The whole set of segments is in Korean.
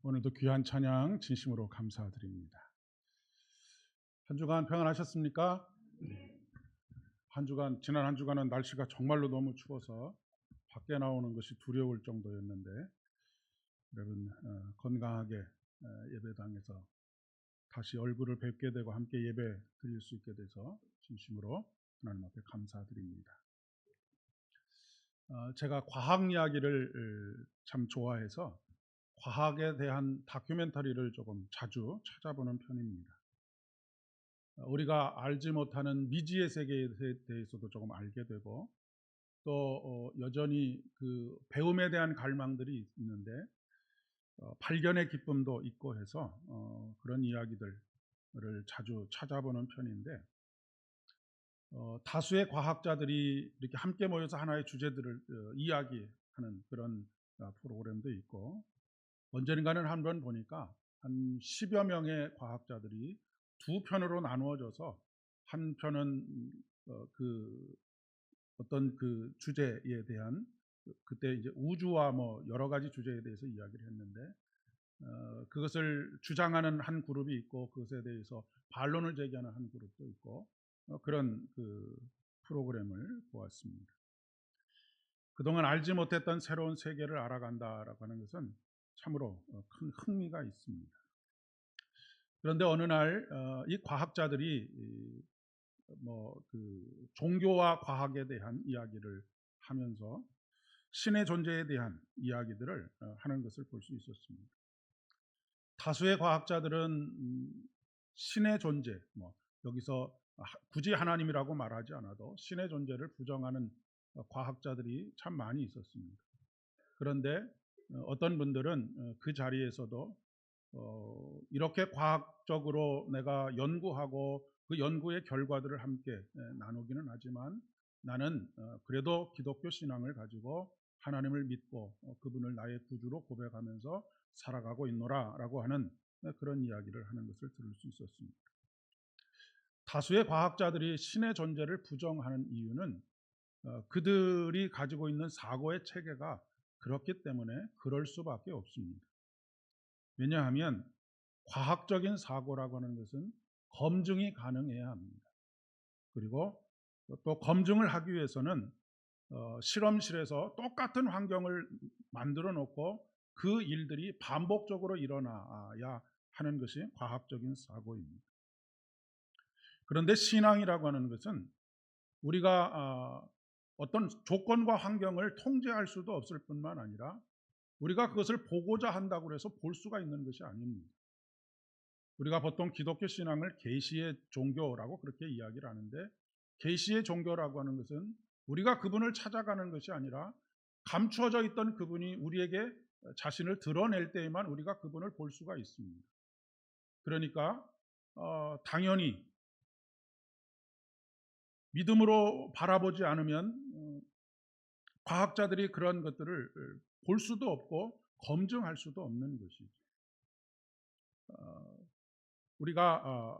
오늘도 귀한 찬양 진심으로 감사드립니다. 한 주간 평안하셨습니까? 지난 한 주간은 날씨가 정말로 너무 추워서 밖에 나오는 것이 두려울 정도였는데 여러분 건강하게 예배당에서 다시 얼굴을 뵙게 되고 함께 예배 드릴 수 있게 돼서 진심으로 하나님 앞에 감사드립니다. 제가 과학 이야기를 참 좋아해서 과학에 대한 다큐멘터리를 조금 자주 찾아보는 편입니다. 우리가 알지 못하는 미지의 세계에 대해서도 조금 알게 되고 또 여전히 그 배움에 대한 갈망들이 있는데 발견의 기쁨도 있고 해서 그런 이야기들을 자주 찾아보는 편인데 다수의 과학자들이 이렇게 함께 모여서 하나의 주제들을 이야기하는 그런 프로그램도 있고 언젠가는 한번 보니까 한 10여 명의 과학자들이 두 편으로 나누어져서 한 편은 어떤 그 주제에 대한 그때 이제 우주와 뭐 여러 가지 주제에 대해서 이야기를 했는데 그것을 주장하는 한 그룹이 있고 그것에 대해서 반론을 제기하는 한 그룹도 있고 그런 그 프로그램을 보았습니다. 그동안 알지 못했던 새로운 세계를 알아간다라고 하는 것은 참으로 큰 흥미가 있습니다. 그런데 어느 날 이 과학자들이 종교와 과학에 대한 이야기를 하면서 신의 존재에 대한 이야기들을 하는 것을 볼 수 있었습니다. 다수의 과학자들은 신의 존재, 여기서 굳이 하나님이라고 말하지 않아도 신의 존재를 부정하는 과학자들이 참 많이 있었습니다. 그런데 어떤 분들은 그 자리에서도 이렇게 과학적으로 내가 연구하고 그 연구의 결과들을 함께 나누기는 하지만 나는 그래도 기독교 신앙을 가지고 하나님을 믿고 그분을 나의 구주로 고백하면서 살아가고 있노라라고 하는 그런 이야기를 하는 것을 들을 수 있었습니다. 다수의 과학자들이 신의 존재를 부정하는 이유는 그들이 가지고 있는 사고의 체계가 그렇기 때문에 그럴 수밖에 없습니다. 왜냐하면 과학적인 사고라고 하는 것은 검증이 가능해야 합니다. 그리고 또 검증을 하기 위해서는 실험실에서 똑같은 환경을 만들어 놓고 그 일들이 반복적으로 일어나야 하는 것이 과학적인 사고입니다. 그런데 신앙이라고 하는 것은 우리가 어떤 조건과 환경을 통제할 수도 없을 뿐만 아니라 우리가 그것을 보고자 한다고 해서 볼 수가 있는 것이 아닙니다. 우리가 보통 기독교 신앙을 계시의 종교라고 그렇게 이야기를 하는데 계시의 종교라고 하는 것은 우리가 그분을 찾아가는 것이 아니라 감추어져 있던 그분이 우리에게 자신을 드러낼 때에만 우리가 그분을 볼 수가 있습니다. 그러니까 당연히 믿음으로 바라보지 않으면 과학자들이 그런 것들을 볼 수도 없고 검증할 수도 없는 것이죠. 우리가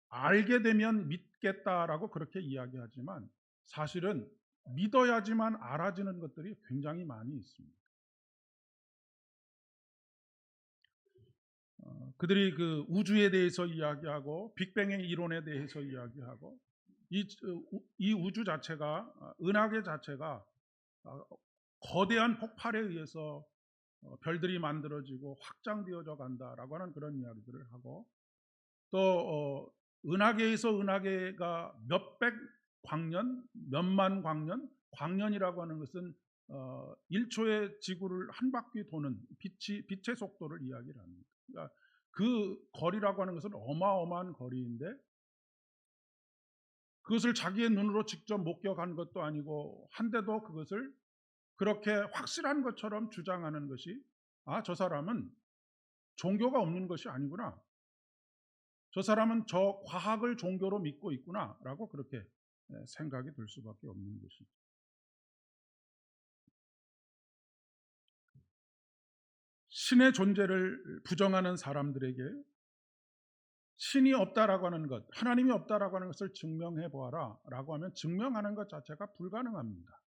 알게 되면 믿겠다라고 그렇게 이야기하지만 사실은 믿어야지만 알아지는 것들이 굉장히 많이 있습니다. 그들이 그 우주에 대해서 이야기하고 빅뱅의 이론에 대해서 이야기하고 이 우주 자체가 은하계 자체가 거대한 폭발에 의해서 별들이 만들어지고 확장되어져 간다라고 하는 그런 이야기들을 하고 또 은하계에서 은하계가 몇백 광년, 몇만 광년, 광년이라고 하는 것은 1초의 지구를 한 바퀴 도는 빛의 속도를 이야기를 합니다. 그러니까 그 거리라고 하는 것은 어마어마한 거리인데 그것을 자기의 눈으로 직접 목격한 것도 아니고 한데도 그것을 그렇게 확실한 것처럼 주장하는 것이 저 사람은 종교가 없는 것이 아니구나. 저 사람은 저 과학을 종교로 믿고 있구나라고 그렇게 생각이 들 수밖에 없는 것이죠. 신의 존재를 부정하는 사람들에게 신이 없다라고 하는 것, 하나님이 없다라고 하는 것을 증명해 보아라라고 하면 증명하는 것 자체가 불가능합니다.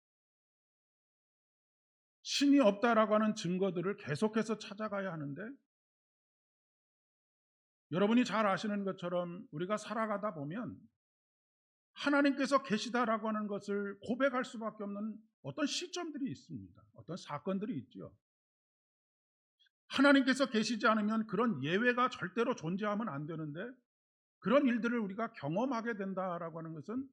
신이 없다라고 하는 증거들을 계속해서 찾아가야 하는데 여러분이 잘 아시는 것처럼 우리가 살아가다 보면 하나님께서 계시다라고 하는 것을 고백할 수밖에 없는 어떤 시점들이 있습니다. 어떤 사건들이 있죠. 하나님께서 계시지 않으면 그런 예외가 절대로 존재하면 안 되는데 그런 일들을 우리가 경험하게 된다라고 하는 것은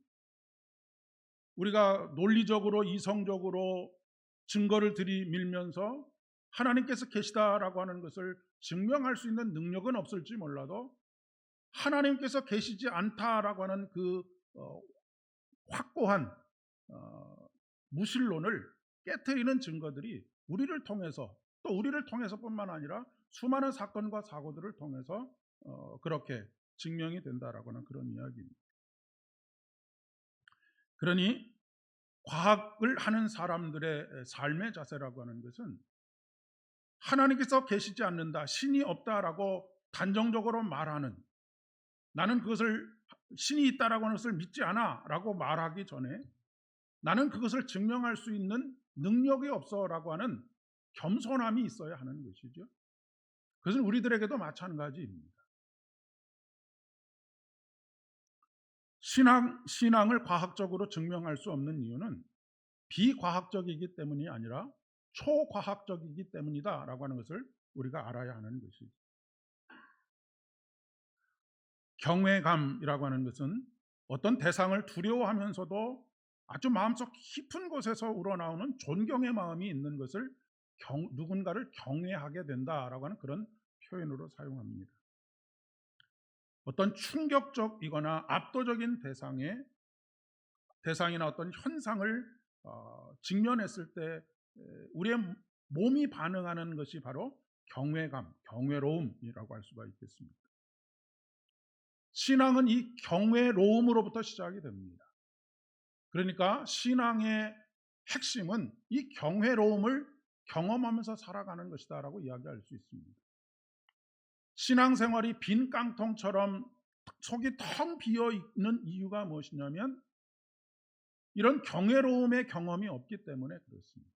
우리가 논리적으로 이성적으로 증거를 들이밀면서 하나님께서 계시다라고 하는 것을 증명할 수 있는 능력은 없을지 몰라도 하나님께서 계시지 않다라고 하는 그 확고한 무신론을 깨트리는 증거들이 우리를 통해서 또 우리를 통해서뿐만 아니라 수많은 사건과 사고들을 통해서 그렇게 증명이 된다라고 하는 그런 이야기입니다. 그러니 과학을 하는 사람들의 삶의 자세라고 하는 것은 하나님께서 계시지 않는다, 신이 없다라고 단정적으로 말하는, 나는 그것을 신이 있다라고 하는 것을 믿지 않아라고 말하기 전에 나는 그것을 증명할 수 있는 능력이 없어라고 하는 겸손함이 있어야 하는 것이죠. 그것은 우리들에게도 마찬가지입니다. 신앙을 과학적으로 증명할 수 없는 이유는 비과학적이기 때문이 아니라 초과학적이기 때문이다라고 하는 것을 우리가 알아야 하는 것이죠. 경외감이라고 하는 것은 어떤 대상을 두려워하면서도 아주 마음속 깊은 곳에서 우러나오는 존경의 마음이 있는 것을 누군가를 경외하게 된다라고 하는 그런 표현으로 사용합니다. 어떤 충격적이거나 압도적인 대상이나 어떤 현상을 직면했을 때 우리의 몸이 반응하는 것이 바로 경외감, 경외로움이라고 할 수가 있겠습니다. 신앙은 이 경외로움으로부터 시작이 됩니다. 그러니까 신앙의 핵심은 이 경외로움을 경험하면서 살아가는 것이다라고 이야기할 수 있습니다. 신앙생활이 빈 깡통처럼 속이 텅 비어 있는 이유가 무엇이냐면 이런 경외로움의 경험이 없기 때문에 그렇습니다.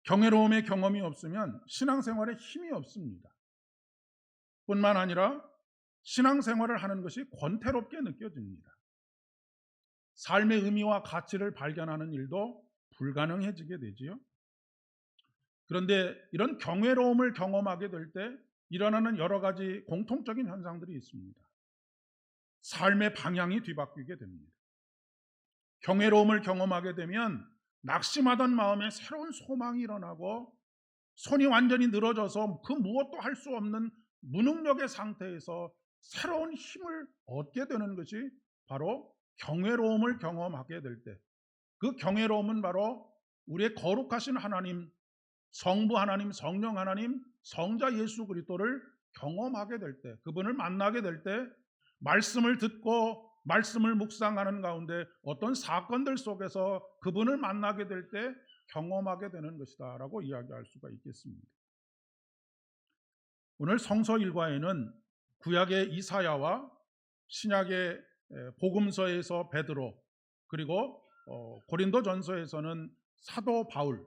경외로움의 경험이 없으면 신앙생활에 힘이 없습니다. 뿐만 아니라 신앙생활을 하는 것이 권태롭게 느껴집니다. 삶의 의미와 가치를 발견하는 일도 불가능해지게 되지요. 그런데 이런 경외로움을 경험하게 될 때 일어나는 여러 가지 공통적인 현상들이 있습니다. 삶의 방향이 뒤바뀌게 됩니다. 경외로움을 경험하게 되면 낙심하던 마음에 새로운 소망이 일어나고 손이 완전히 늘어져서 그 무엇도 할 수 없는 무능력의 상태에서 새로운 힘을 얻게 되는 것이 바로 경외로움을 경험하게 될 때, 그 경외로움은 바로 우리의 거룩하신 하나님, 성부 하나님, 성령 하나님, 성자 예수 그리스도를 경험하게 될 때, 그분을 만나게 될 때 말씀을 듣고 말씀을 묵상하는 가운데 어떤 사건들 속에서 그분을 만나게 될 때 경험하게 되는 것이다 라고 이야기할 수가 있겠습니다. 오늘 성서 일과에는 구약의 이사야와 신약의 복음서에서 베드로, 그리고 고린도전서에서는 사도 바울,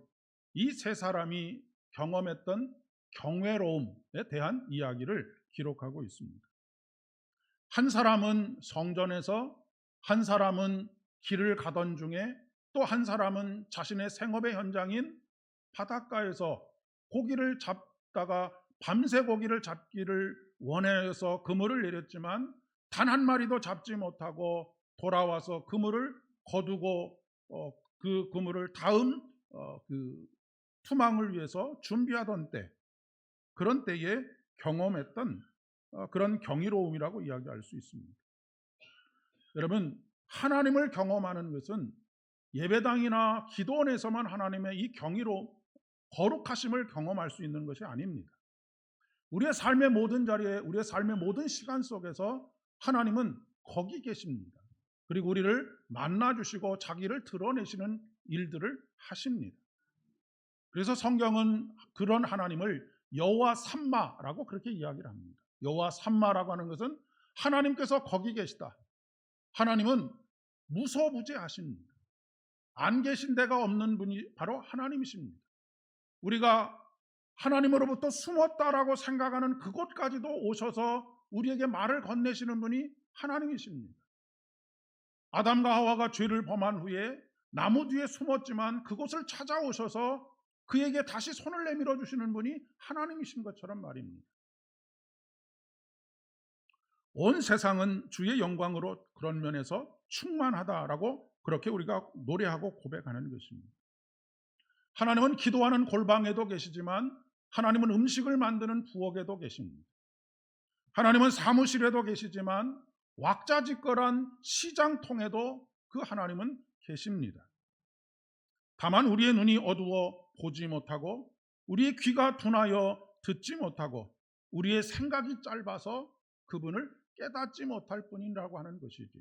이 세 사람이 경험했던 경외로움에 대한 이야기를 기록하고 있습니다. 한 사람은 성전에서, 한 사람은 길을 가던 중에, 또 한 사람은 자신의 생업의 현장인 바닷가에서 고기를 잡다가 밤새 고기를 잡기를 원해서 그물을 내렸지만 단 한 마리도 잡지 못하고 돌아와서 그물을 거두고 그 그물을 다음 그 투망을 위해서 준비하던 때, 그런 때에 경험했던 그런 경이로움이라고 이야기할 수 있습니다. 여러분, 하나님을 경험하는 것은 예배당이나 기도원에서만 하나님의 이 경이로움, 거룩하심을 경험할 수 있는 것이 아닙니다. 우리의 삶의 모든 자리에, 우리의 삶의 모든 시간 속에서 하나님은 거기 계십니다. 그리고 우리를 만나주시고 자기를 드러내시는 일들을 하십니다. 그래서 성경은 그런 하나님을 여호와 삼마라고 그렇게 이야기를 합니다. 여호와 삼마라고 하는 것은 하나님께서 거기 계시다. 하나님은 무소부재하십니다. 안 계신 데가 없는 분이 바로 하나님이십니다. 우리가 하나님으로부터 숨었다라고 생각하는 그곳까지도 오셔서 우리에게 말을 건네시는 분이 하나님이십니다. 아담과 하와가 죄를 범한 후에 나무 뒤에 숨었지만 그곳을 찾아오셔서 그에게 다시 손을 내밀어 주시는 분이 하나님이신 것처럼 말입니다. 온 세상은 주의 영광으로 그런 면에서 충만하다라고 그렇게 우리가 노래하고 고백하는 것입니다. 하나님은 기도하는 골방에도 계시지만 하나님은 음식을 만드는 부엌에도 계십니다. 하나님은 사무실에도 계시지만 왁자지껄한 시장통에도 그 하나님은 계십니다. 다만 우리의 눈이 어두워 보지 못하고 우리의 귀가 둔하여 듣지 못하고 우리의 생각이 짧아서 그분을 깨닫지 못할 뿐이라고 하는 것이지.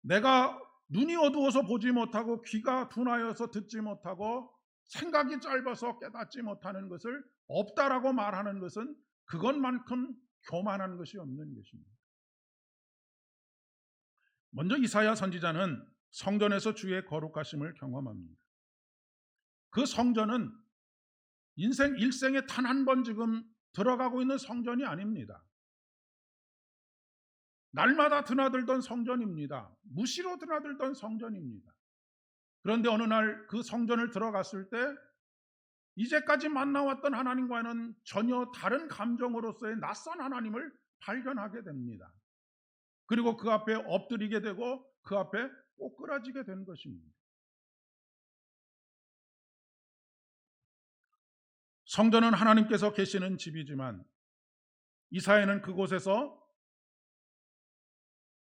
내가 눈이 어두워서 보지 못하고 귀가 둔하여서 듣지 못하고 생각이 짧아서 깨닫지 못하는 것을 없다라고 말하는 것은 그것만큼 교만한 것이 없는 것입니다. 먼저 이사야 선지자는 성전에서 주의 거룩하심을 경험합니다. 그 성전은 인생 일생에 단 한 번 지금 들어가고 있는 성전이 아닙니다. 날마다 드나들던 성전입니다. 무시로 드나들던 성전입니다. 그런데 어느 날 그 성전을 들어갔을 때 이제까지 만나왔던 하나님과는 전혀 다른 감정으로서의 낯선 하나님을 발견하게 됩니다. 그리고 그 앞에 엎드리게 되고 그 앞에 꼬꾸라지게 된 것입니다. 성전은 하나님께서 계시는 집이지만 이사야는 그곳에서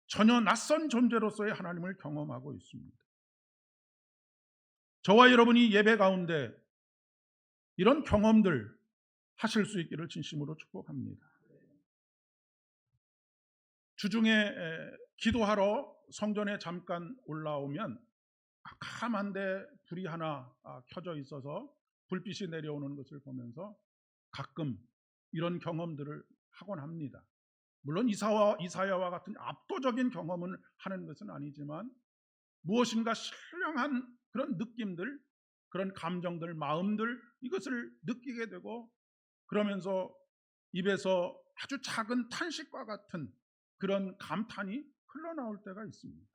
전혀 낯선 존재로서의 하나님을 경험하고 있습니다. 저와 여러분이 예배 가운데 이런 경험들 하실 수 있기를 진심으로 축복합니다. 주중에 기도하러 성전에 잠깐 올라오면 캄캄한데 불이 하나 켜져 있어서 불빛이 내려오는 것을 보면서 가끔 이런 경험들을 하곤 합니다. 물론 이사야와 같은 압도적인 경험을 하는 것은 아니지만 무엇인가 신령한 그런 느낌들, 그런 감정들, 마음들 이것을 느끼게 되고 그러면서 입에서 아주 작은 탄식과 같은 그런 감탄이 흘러나올 때가 있습니다.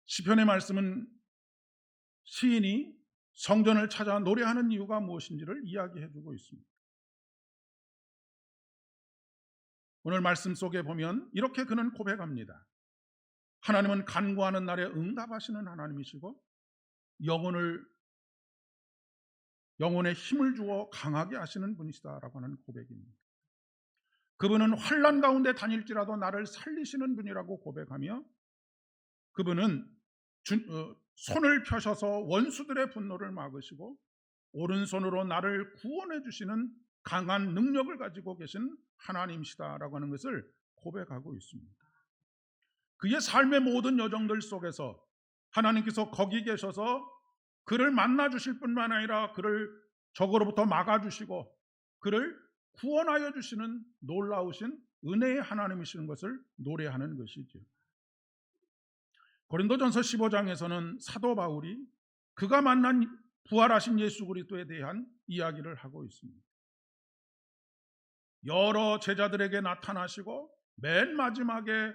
시편의 말씀은 시인이 성전을 찾아 노래하는 이유가 무엇인지를 이야기해주고 있습니다. 오늘 말씀 속에 보면 이렇게 그는 고백합니다. 하나님은 간구하는 날에 응답하시는 하나님이시고 영혼에 힘을 주어 강하게 하시는 분이시다라고 하는 고백입니다. 그분은 환난 가운데 다닐지라도 나를 살리시는 분이라고 고백하며 그분은 손을 펴셔서 원수들의 분노를 막으시고 오른손으로 나를 구원해 주시는 강한 능력을 가지고 계신 하나님이시다라고 하는 것을 고백하고 있습니다. 그의 삶의 모든 여정들 속에서 하나님께서 거기 계셔서 그를 만나 주실 뿐만 아니라 그를 적으로부터 막아 주시고 그를 구원하여 주시는 놀라우신 은혜의 하나님이시는 것을 노래하는 것이죠. 고린도전서 15장에서는 사도 바울이 그가 만난 부활하신 예수 그리스도에 대한 이야기를 하고 있습니다. 여러 제자들에게 나타나시고 맨 마지막에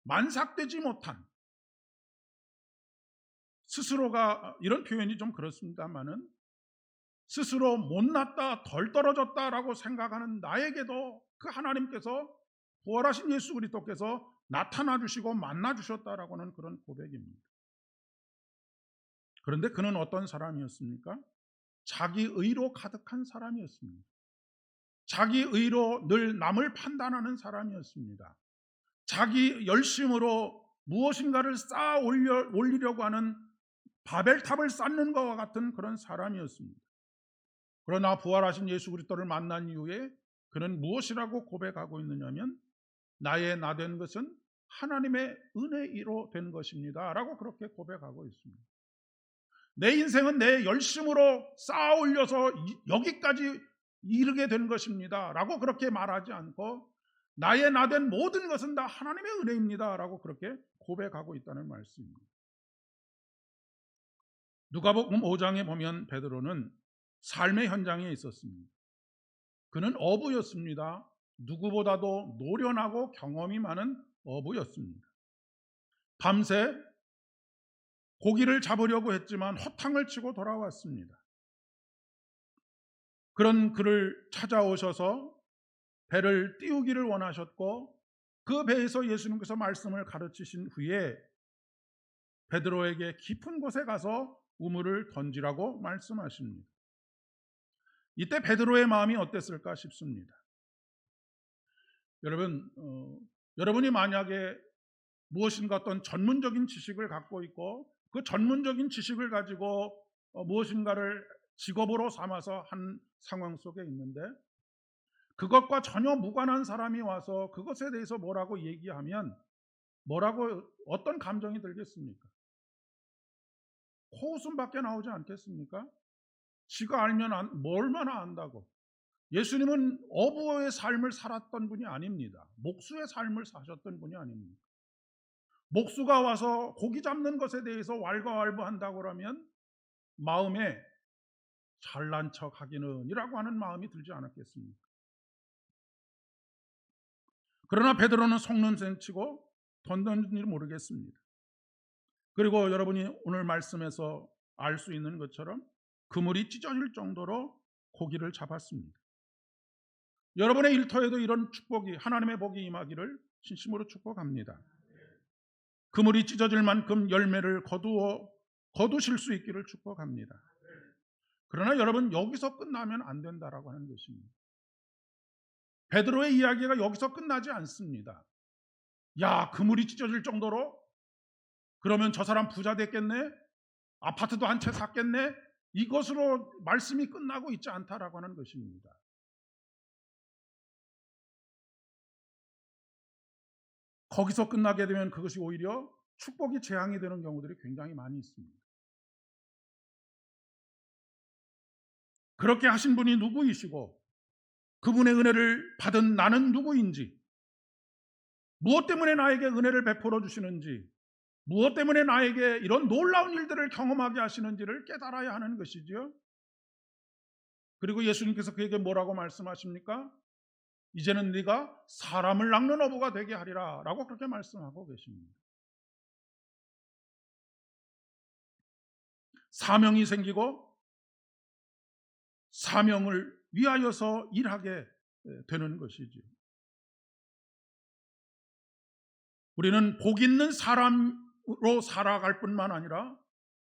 만삭되지 못한 스스로가 이런 표현이 좀 그렇습니다만은 스스로 못났다 덜 떨어졌다라고 생각하는 나에게도 그 하나님께서 부활하신 예수 그리스도께서 나타나 주시고 만나 주셨다라고 하는 그런 고백입니다. 그런데 그는 어떤 사람이었습니까? 자기 의로 가득한 사람이었습니다. 자기 의로 늘 남을 판단하는 사람이었습니다. 자기 열심으로 무엇인가를 쌓아 올리려고 하는 바벨탑을 쌓는 것과 같은 그런 사람이었습니다. 그러나 부활하신 예수 그리스도를 만난 이후에 그는 무엇이라고 고백하고 있느냐면 나의 나 된 것은 하나님의 은혜로 된 것입니다 라고 그렇게 고백하고 있습니다. 내 인생은 내 열심으로 쌓아 올려서 여기까지 이르게 된 것입니다 라고 그렇게 말하지 않고 나의 나된 모든 것은 다 하나님의 은혜입니다라고 그렇게 고백하고 있다는 말씀입니다. 누가복음 5장에 보면 베드로는 삶의 현장에 있었습니다. 그는 어부였습니다. 누구보다도 노련하고 경험이 많은 어부였습니다. 밤새 고기를 잡으려고 했지만 허탕을 치고 돌아왔습니다. 그런 그를 찾아오셔서 배를 띄우기를 원하셨고 그 배에서 예수님께서 말씀을 가르치신 후에 베드로에게 깊은 곳에 가서 우물을 던지라고 말씀하십니다. 이때 베드로의 마음이 어땠을까 싶습니다. 여러분, 여러분이 만약에 무엇인가 어떤 전문적인 지식을 갖고 있고 그 전문적인 지식을 가지고 무엇인가를 직업으로 삼아서 한 상황 속에 있는데 그것과 전혀 무관한 사람이 와서 그것에 대해서 뭐라고 얘기하면 어떤 감정이 들겠습니까? 코웃음밖에 나오지 않겠습니까? 지가 알면 얼마나 안다고. 예수님은 어부의 삶을 살았던 분이 아닙니다. 목수의 삶을 사셨던 분이 아닙니다. 목수가 와서 고기 잡는 것에 대해서 왈가왈부한다고 그러면 마음에 잘난 척 하기는 이라고 하는 마음이 들지 않았겠습니까? 그러나 베드로는 속눈썹 치고 돈 던진지 모르겠습니다. 그리고 여러분이 오늘 말씀에서 알 수 있는 것처럼 그물이 찢어질 정도로 고기를 잡았습니다. 여러분의 일터에도 이런 축복이 하나님의 복이 임하기를 진심으로 축복합니다. 그물이 찢어질 만큼 열매를 거두실 수 있기를 축복합니다. 그러나 여러분 여기서 끝나면 안 된다라고 하는 것입니다. 베드로의 이야기가 여기서 끝나지 않습니다. 야, 그물이 찢어질 정도로? 그러면 저 사람 부자 됐겠네? 아파트도 한 채 샀겠네? 이것으로 말씀이 끝나고 있지 않다라고 하는 것입니다. 거기서 끝나게 되면 그것이 오히려 축복이 재앙이 되는 경우들이 굉장히 많이 있습니다. 그렇게 하신 분이 누구이시고 그분의 은혜를 받은 나는 누구인지, 무엇 때문에 나에게 은혜를 베풀어 주시는지, 무엇 때문에 나에게 이런 놀라운 일들을 경험하게 하시는지를 깨달아야 하는 것이지요. 그리고 예수님께서 그에게 뭐라고 말씀하십니까? 이제는 네가 사람을 낚는 어부가 되게 하리라 라고 그렇게 말씀하고 계십니다. 사명이 생기고 사명을 위하여서 일하게 되는 것이지. 우리는 복 있는 사람으로 살아갈 뿐만 아니라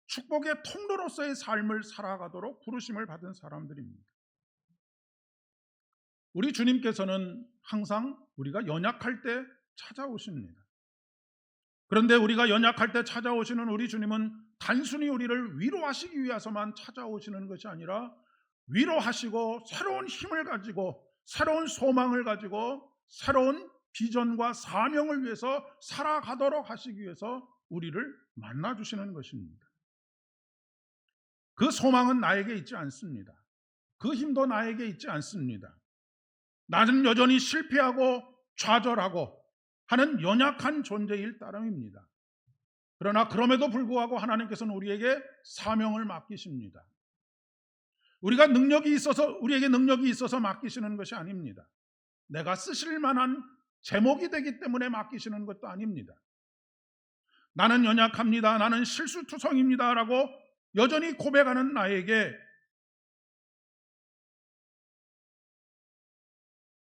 축복의 통로로서의 삶을 살아가도록 부르심을 받은 사람들입니다. 우리 주님께서는 항상 우리가 연약할 때 찾아오십니다. 그런데 우리가 연약할 때 찾아오시는 우리 주님은 단순히 우리를 위로하시기 위해서만 찾아오시는 것이 아니라 위로하시고 새로운 힘을 가지고 새로운 소망을 가지고 새로운 비전과 사명을 위해서 살아가도록 하시기 위해서 우리를 만나주시는 것입니다. 그 소망은 나에게 있지 않습니다. 그 힘도 나에게 있지 않습니다. 나는 여전히 실패하고 좌절하고 하는 연약한 존재일 따름입니다. 그러나 그럼에도 불구하고 하나님께서는 우리에게 사명을 맡기십니다. 우리에게 능력이 있어서 맡기시는 것이 아닙니다. 내가 쓰실 만한 제목이 되기 때문에 맡기시는 것도 아닙니다. 나는 연약합니다. 나는 실수투성입니다. 라고 여전히 고백하는 나에게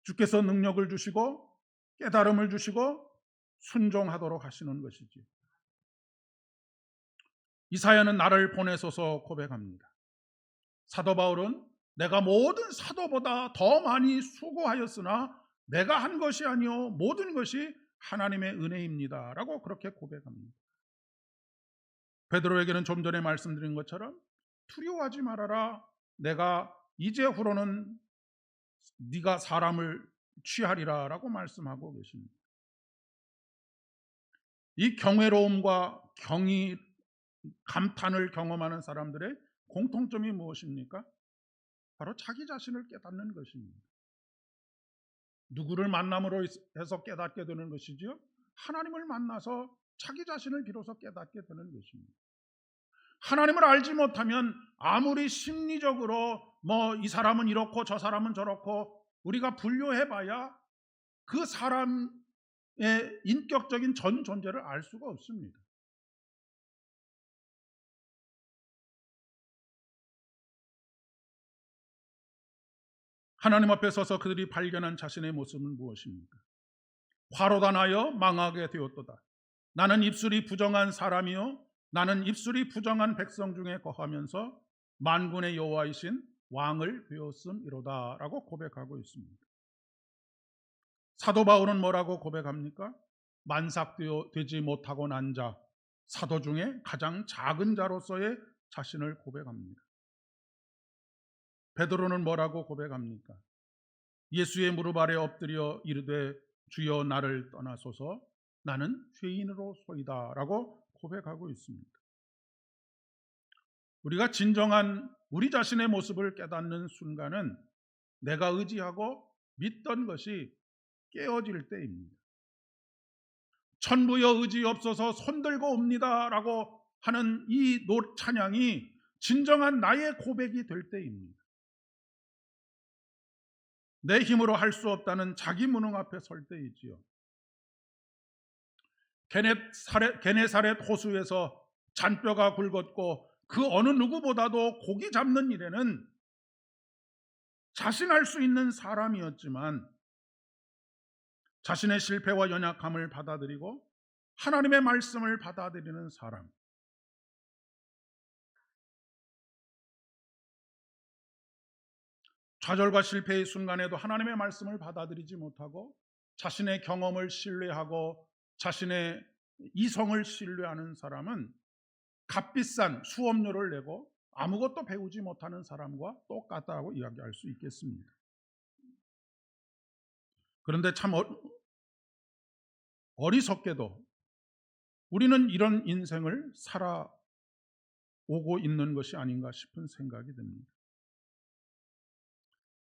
주께서 능력을 주시고 깨달음을 주시고 순종하도록 하시는 것이지. 이사야는 나를 보내소서 고백합니다. 사도 바울은 내가 모든 사도보다 더 많이 수고하였으나 내가 한 것이 아니요 모든 것이 하나님의 은혜입니다 라고 그렇게 고백합니다. 베드로에게는 좀 전에 말씀드린 것처럼 두려워하지 말아라. 내가 이제후로는 네가 사람을 취하리라 라고 말씀하고 계십니다. 이 경외로움과 감탄을 경험하는 사람들의 공통점이 무엇입니까? 바로 자기 자신을 깨닫는 것입니다. 누구를 만남으로 해서 깨닫게 되는 것이지요? 하나님을 만나서 자기 자신을 비로소 깨닫게 되는 것입니다. 하나님을 알지 못하면 아무리 심리적으로 뭐 이 사람은 이렇고 저 사람은 저렇고 우리가 분류해봐야 그 사람의 인격적인 전 존재를 알 수가 없습니다. 하나님 앞에 서서 그들이 발견한 자신의 모습은 무엇입니까? 화로다 나여 망하게 되었도다. 나는 입술이 부정한 사람이요 나는 입술이 부정한 백성 중에 거하면서 만군의 여호와이신 왕을 배웠음이로다라고 고백하고 있습니다. 사도 바울은 뭐라고 고백합니까? 만삭되지 못하고 난 자, 사도 중에 가장 작은 자로서의 자신을 고백합니다. 베드로는 뭐라고 고백합니까? 예수의 무릎 아래 엎드려 이르되 주여 나를 떠나소서 나는 죄인으로 소이다라고 고백하고 있습니다. 우리가 진정한 우리 자신의 모습을 깨닫는 순간은 내가 의지하고 믿던 것이 깨어질 때입니다. 천부여 의지 없어서 손들고 옵니다라고 하는 이 찬양이 진정한 나의 고백이 될 때입니다. 내 힘으로 할 수 없다는 자기 무능 앞에 설 때이지요. 게네사렛 호수에서 잔뼈가 굵었고 그 어느 누구보다도 고기 잡는 일에는 자신할 수 있는 사람이었지만 자신의 실패와 연약함을 받아들이고 하나님의 말씀을 받아들이는 사람, 좌절과 실패의 순간에도 하나님의 말씀을 받아들이지 못하고 자신의 경험을 신뢰하고 자신의 이성을 신뢰하는 사람은 값비싼 수업료를 내고 아무것도 배우지 못하는 사람과 똑같다고 이야기할 수 있겠습니다. 그런데 참 어리석게도 우리는 이런 인생을 살아오고 있는 것이 아닌가 싶은 생각이 듭니다.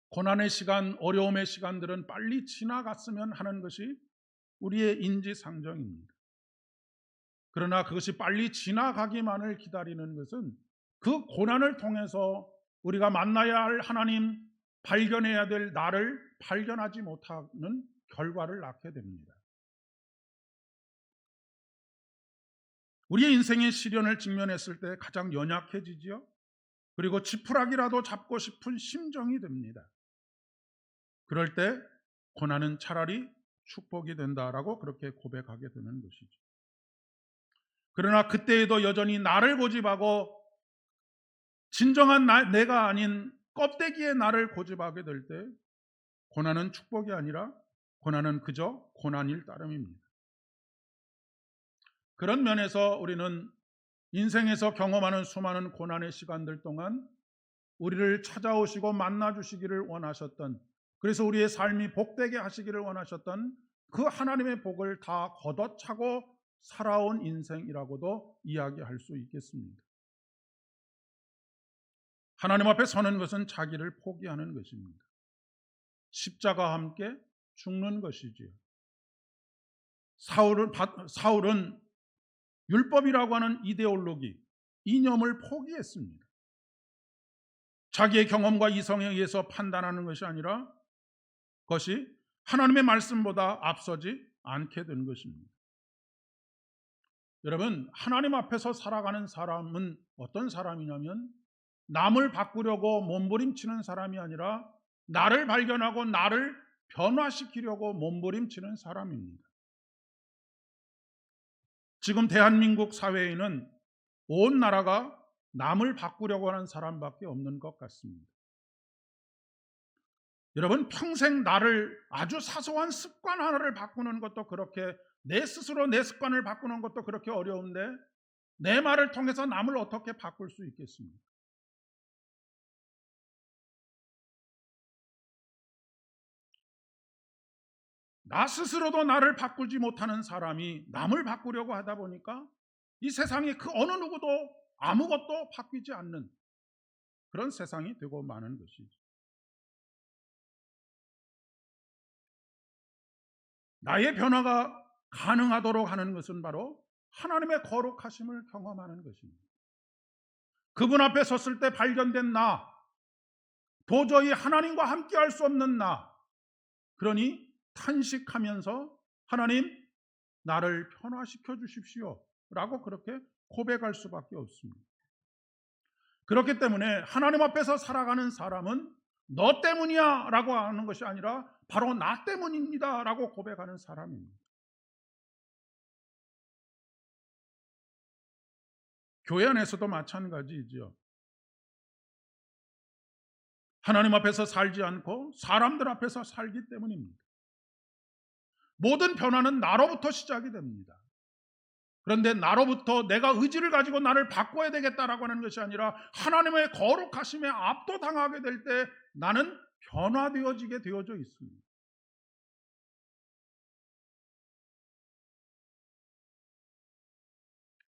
고난의 시간, 어려움의 시간들은 빨리 지나갔으면 하는 것이 우리의 인지상정입니다. 그러나 그것이 빨리 지나가기만을 기다리는 것은 그 고난을 통해서 우리가 만나야 할 하나님, 발견해야 될 나를 발견하지 못하는 결과를 낳게 됩니다. 우리의 인생의 시련을 직면했을 때 가장 연약해지지요. 그리고 지푸라기라도 잡고 싶은 심정이 됩니다. 그럴 때 고난은 차라리 축복이 된다라고 그렇게 고백하게 되는 것이죠. 그러나 그때에도 여전히 나를 고집하고 진정한 내가 아닌 껍데기의 나를 고집하게 될 때 고난은 축복이 아니라 고난은 그저 고난일 따름입니다. 그런 면에서 우리는 인생에서 경험하는 수많은 고난의 시간들 동안 우리를 찾아오시고 만나주시기를 원하셨던, 그래서 우리의 삶이 복되게 하시기를 원하셨던 그 하나님의 복을 다 걷어차고 살아온 인생이라고도 이야기할 수 있겠습니다. 하나님 앞에 서는 것은 자기를 포기하는 것입니다. 십자가와 함께 죽는 것이지요. 사울은 율법이라고 하는 이데올로기, 이념을 포기했습니다. 자기의 경험과 이성에 의해서 판단하는 것이 아니라 그것이 하나님의 말씀보다 앞서지 않게 된 것입니다. 여러분, 하나님 앞에서 살아가는 사람은 어떤 사람이냐면 남을 바꾸려고 몸부림치는 사람이 아니라 나를 발견하고 나를 변화시키려고 몸부림치는 사람입니다. 지금 대한민국 사회에는 온 나라가 남을 바꾸려고 하는 사람밖에 없는 것 같습니다. 여러분, 평생 나를 아주 사소한 습관 하나를 바꾸는 것도 그렇게, 내 스스로 내 습관을 바꾸는 것도 그렇게 어려운데 내 말을 통해서 남을 어떻게 바꿀 수 있겠습니까? 나 스스로도 나를 바꾸지 못하는 사람이 남을 바꾸려고 하다 보니까 이 세상에 그 어느 누구도 아무것도 바뀌지 않는 그런 세상이 되고 마는 것이죠. 나의 변화가 가능하도록 하는 것은 바로 하나님의 거룩하심을 경험하는 것입니다. 그분 앞에 섰을 때 발견된 나, 도저히 하나님과 함께할 수 없는 나, 그러니 탄식하면서 하나님, 나를 변화시켜 주십시오 라고 그렇게 고백할 수밖에 없습니다. 그렇기 때문에 하나님 앞에서 살아가는 사람은 너 때문이야 라고 하는 것이 아니라 바로 나 때문입니다 라고 고백하는 사람입니다. 교회 안에서도 마찬가지이죠. 하나님 앞에서 살지 않고 사람들 앞에서 살기 때문입니다. 모든 변화는 나로부터 시작이 됩니다. 그런데 나로부터 내가 의지를 가지고 나를 바꿔야 되겠다라고 하는 것이 아니라 하나님의 거룩하심에 압도당하게 될 때 나는 변화되어지게 되어져 있습니다.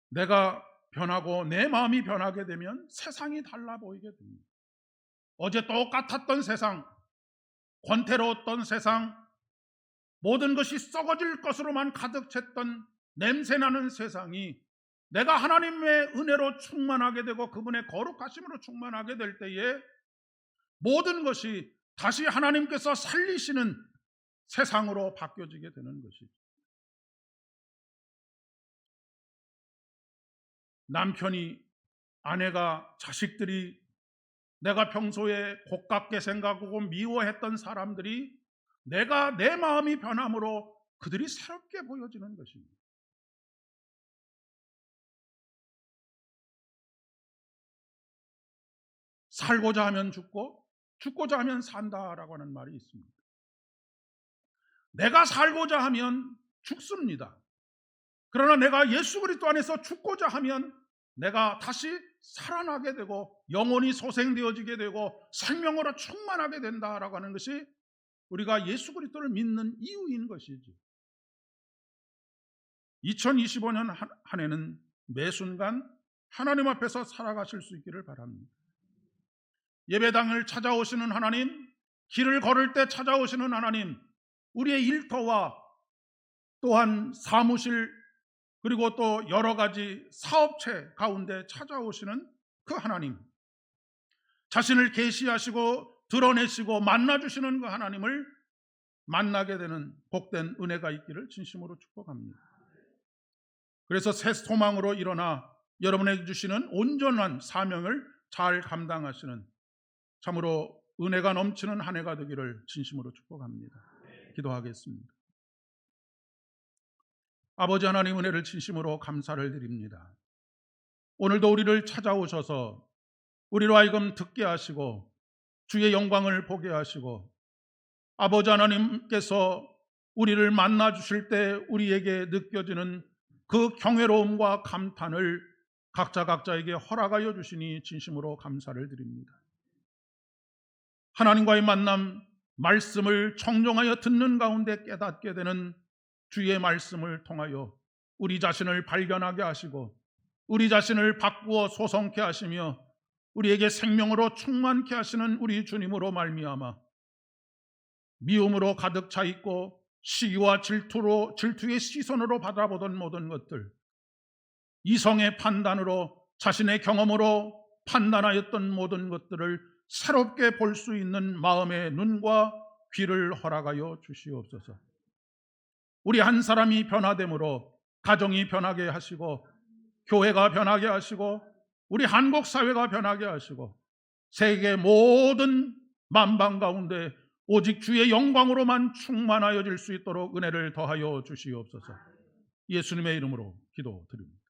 내가 변하고 내 마음이 변하게 되면 세상이 달라 보이게 됩니다. 어제 똑같았던 세상, 권태로웠던 세상, 모든 것이 썩어질 것으로만 가득 찼던 냄새나는 세상이 내가 하나님의 은혜로 충만하게 되고 그분의 거룩하심으로 충만하게 될 때에 모든 것이 다시 하나님께서 살리시는 세상으로 바뀌어지게 되는 것이죠. 남편이, 아내가, 자식들이, 내가 평소에 고깝게 생각하고 미워했던 사람들이 내가 내 마음이 변함으로 그들이 새롭게 보여지는 것입니다. 살고자 하면 죽고 죽고자 하면 산다라고 하는 말이 있습니다. 내가 살고자 하면 죽습니다. 그러나 내가 예수 그리스도 안에서 죽고자 하면 내가 다시 살아나게 되고 영혼이 소생되어지게 되고 생명으로 충만하게 된다라고 하는 것이 우리가 예수 그리스도를 믿는 이유인 것이지. 2025년 한 해는 매 순간 하나님 앞에서 살아가실 수 있기를 바랍니다. 예배당을 찾아오시는 하나님, 길을 걸을 때 찾아오시는 하나님, 우리의 일터와 또한 사무실 그리고 또 여러 가지 사업체 가운데 찾아오시는 그 하나님, 자신을 계시하시고 드러내시고 만나주시는 그 하나님을 만나게 되는 복된 은혜가 있기를 진심으로 축복합니다. 그래서 새 소망으로 일어나 여러분에게 주시는 온전한 사명을 잘 감당하시는 참으로 은혜가 넘치는 한 해가 되기를 진심으로 축복합니다. 기도하겠습니다. 아버지 하나님, 은혜를 진심으로 감사를 드립니다. 오늘도 우리를 찾아오셔서 우리로 하여금 듣게 하시고 주의 영광을 보게 하시고 아버지 하나님께서 우리를 만나 주실 때 우리에게 느껴지는 그 경외로움과 감탄을 각자에게 허락하여 주시니 진심으로 감사를 드립니다. 하나님과의 만남, 말씀을 청종하여 듣는 가운데 깨닫게 되는 주의 말씀을 통하여 우리 자신을 발견하게 하시고 우리 자신을 바꾸어 소성케 하시며 우리에게 생명으로 충만케 하시는 우리 주님으로 말미암아 미움으로 가득 차 있고 시기와 질투의 시선으로 바라보던 모든 것들, 이성의 판단으로 자신의 경험으로 판단하였던 모든 것들을 새롭게 볼 수 있는 마음의 눈과 귀를 허락하여 주시옵소서. 우리 한 사람이 변화됨으로 가정이 변하게 하시고 교회가 변하게 하시고 우리 한국 사회가 변하게 하시고 세계 모든 만방 가운데 오직 주의 영광으로만 충만하여질 수 있도록 은혜를 더하여 주시옵소서. 예수님의 이름으로 기도드립니다.